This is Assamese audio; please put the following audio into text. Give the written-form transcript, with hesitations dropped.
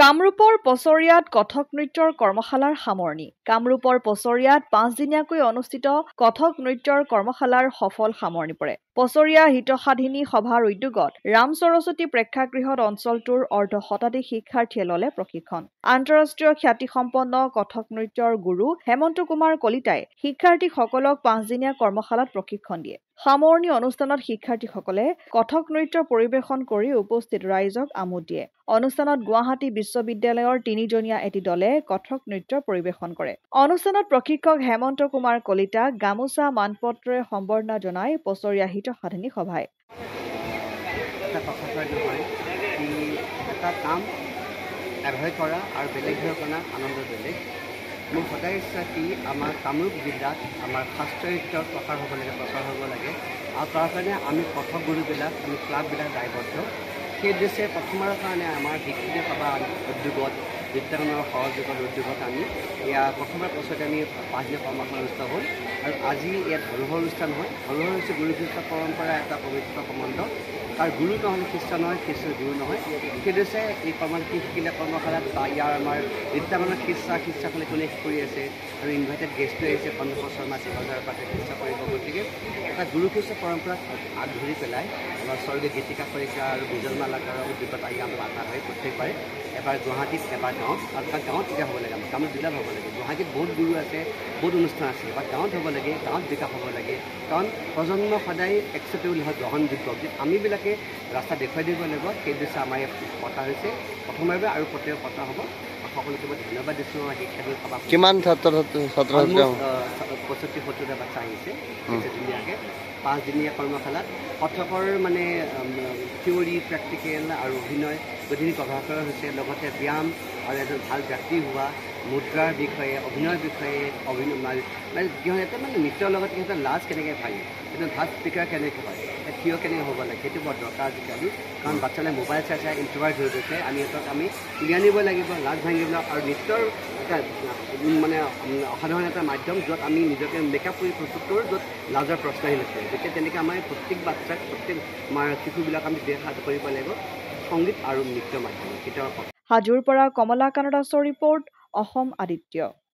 কামৰূপৰ পছৰিয়াত কথক নৃত্যৰ কৰ্মশালাৰ সামৰণি। কামৰূপৰ পছৰিয়াত 5 দিনীয়াকৈ অনুষ্ঠিত কথক নৃত্যৰ কৰ্মশালাৰ সফল সামৰণি পৰে। পছৰিয়া হিতসাধিনী সভাৰ উদ্যোগত ৰাম সৰস্বতী প্ৰেক্ষাগৃহত অঞ্চলটোৰ অৰ্ধশতাধিক শিক্ষাৰ্থীয়ে ললে প্ৰশিক্ষণ। আন্তঃৰাষ্ট্ৰীয় খ্যাতিসম্পন্ন কথক নৃত্যৰ গুৰু হেমন্ত কুমাৰ কলিতাই শিক্ষাৰ্থীসকলক 5 দিনীয়া কৰ্মশালাত প্ৰশিক্ষণ দিয়ে। সামৰণি অনুষ্ঠানত শিক্ষাৰ্থীসকলে কথক নৃত্য পৰিৱেশন কৰি উপস্থিত ৰাইজক আমোদ দিয়ে। অনুষ্ঠানত গুৱাহাটী বিশ্ববিদ্যালয়ৰ 3জনীয়া এটি দলে কথক নৃত্য পৰিৱেশন কৰে। অনুষ্ঠানত প্ৰশিক্ষক হেমন্ত কুমাৰ কলিতাক গামোচা মানপত্ৰৰে সম্বৰ্ধনা জনাই পছৰিয়া হিতসাধিনী সভাই। মোৰ সদায় ইচ্ছা কি আমাৰ কামৰূপ জিলাত আমাৰ শাস্ত্ৰীয় নৃত্যৰ প্ৰচাৰ হ'ব লাগে আৰু তাৰ কাৰণে আমি কথক গুৰুবিলাক আমি ক্লাববিলাক দায়বদ্ধ। সেই উদ্দেশ্যে প্ৰথমৰ কাৰণে আমাৰ শিক্ষিত সভা উদ্যোগত বিদ্যানৰ সহযোগৰ উদ্যোগত আমি প্ৰথমবাৰ পাছতে আমি 5 দিনীয়া কৰ্মশালা অনুষ্ঠিত হ'ল আৰু আজি ইয়াত ধৰোহৰ অনুষ্ঠান হয়। ধৰোহৰ হৈছে গুৰু শিষ্য পৰম্পৰা এটা পবিত্ৰ সম্বন্ধ। আৰু গুৰু নহ'লে খ্ৰীষ্টান নহয়, খ্ৰীষ্টান গুৰু নহয়। সেইদৰে এই কৰ্মশালা শিকিলে কৰ্মশালাত বা ইয়াৰ আমাৰ বিদ্যামানৰ শিক্ষাসকলে কোনে কৰি আছে আৰু ইনভাইটেড গেষ্টটো আহিছে 15 শৰ্মা শিৱজাৰ পাতে শিক্ষা কৰিব। গতিকে এটা গুৰু শিষ্য পৰম্পৰাক আগধৰি পেলাই আমাৰ স্বৰ্গীয় গীতিকা শইকীয়া আৰু বিজলমালাকাৰৰ উদ্যোগত আহি আমাৰ আশা হয় প্ৰত্যেকবাৰে এবাৰ গুৱাহাটীত এবাৰ গাঁৱত আৰু তাৰ গাঁৱত তেতিয়া হ'ব লাগে। আমাৰ কামৰূপ জিলাত হ'ব লাগে। গুৱাহাটীত বহুত গুৰু আছে, বহুত অনুষ্ঠান আছে, এবাৰ গাঁৱত হ'ব লাগে, গাঁৱত বিকাশ হ'ব লাগে। কাৰণ প্ৰজন্ম সদায় একচেপ্টেবল হয়, গ্ৰহণযোগ্য। আমিবিলাকে ৰাস্তা দেখুৱাই দিব লাগিব। সেই উদ্দেশ্যে আমাৰ ইয়াত পতা হৈছে প্ৰথমবাৰ আৰু প্ৰত্যেক পতা হ'ব। সকলোকে মই ধন্যবাদ দিছোঁ। শিক্ষাগুৰু সভা কিমান ছাত্ৰ 65-70টা বাচ্চা আহিছে ধুনীয়াকৈ 5 দিনীয়া কৰ্মশালাত কথকৰ মানে থিয়ৰী, প্ৰেক্টিকেল আৰু অভিনয় গোটেইখিনি কভাৰ কৰা হৈছে। লগতে ব্যায়াম আৰু এজন ভাল ব্যক্তি হোৱা, মুদ্ৰাৰ বিষয়ে, অভিনয়ৰ বিষয়ে, সিহঁতে মানে নৃত্যৰ লগত সিহঁতৰ লাজ কেনেকৈ ভাঙে, এজন ভাল স্পীকাৰ কেনেকৈ হয়, থিয় কেনেকৈ হ'ব লাগে, সেইটো বৰ দৰকাৰ আজিকালি। কাৰণ বাচ্চালে মোবাইল চাই ইণ্ট্ৰভাৰ্ট হৈ গৈছে। আমি সিহঁতক উলিয়াই আনিব লাগিব, লাজ ভাঙিব। আৰু নৃত্যৰ এটা মানে অসাধাৰণ এটা মাধ্যম য'ত আমি নিজকে মেকআপ কৰি প্ৰস্তুত কৰোঁ, য'ত লাজৰ প্ৰশ্নই নকৰোঁ। গতিকে তেনেকৈ আমাৰ প্ৰত্যেক বাচ্চাক, প্ৰত্যেক আমাৰ শিশুবিলাক আমি দেখা কৰিব লাগিব সংগীত আৰু নৃত্য মাধ্যমত। হাজোৰ পৰা কমলা কানদাছৰ ৰিপৰ্ট, অসম আদিত্য।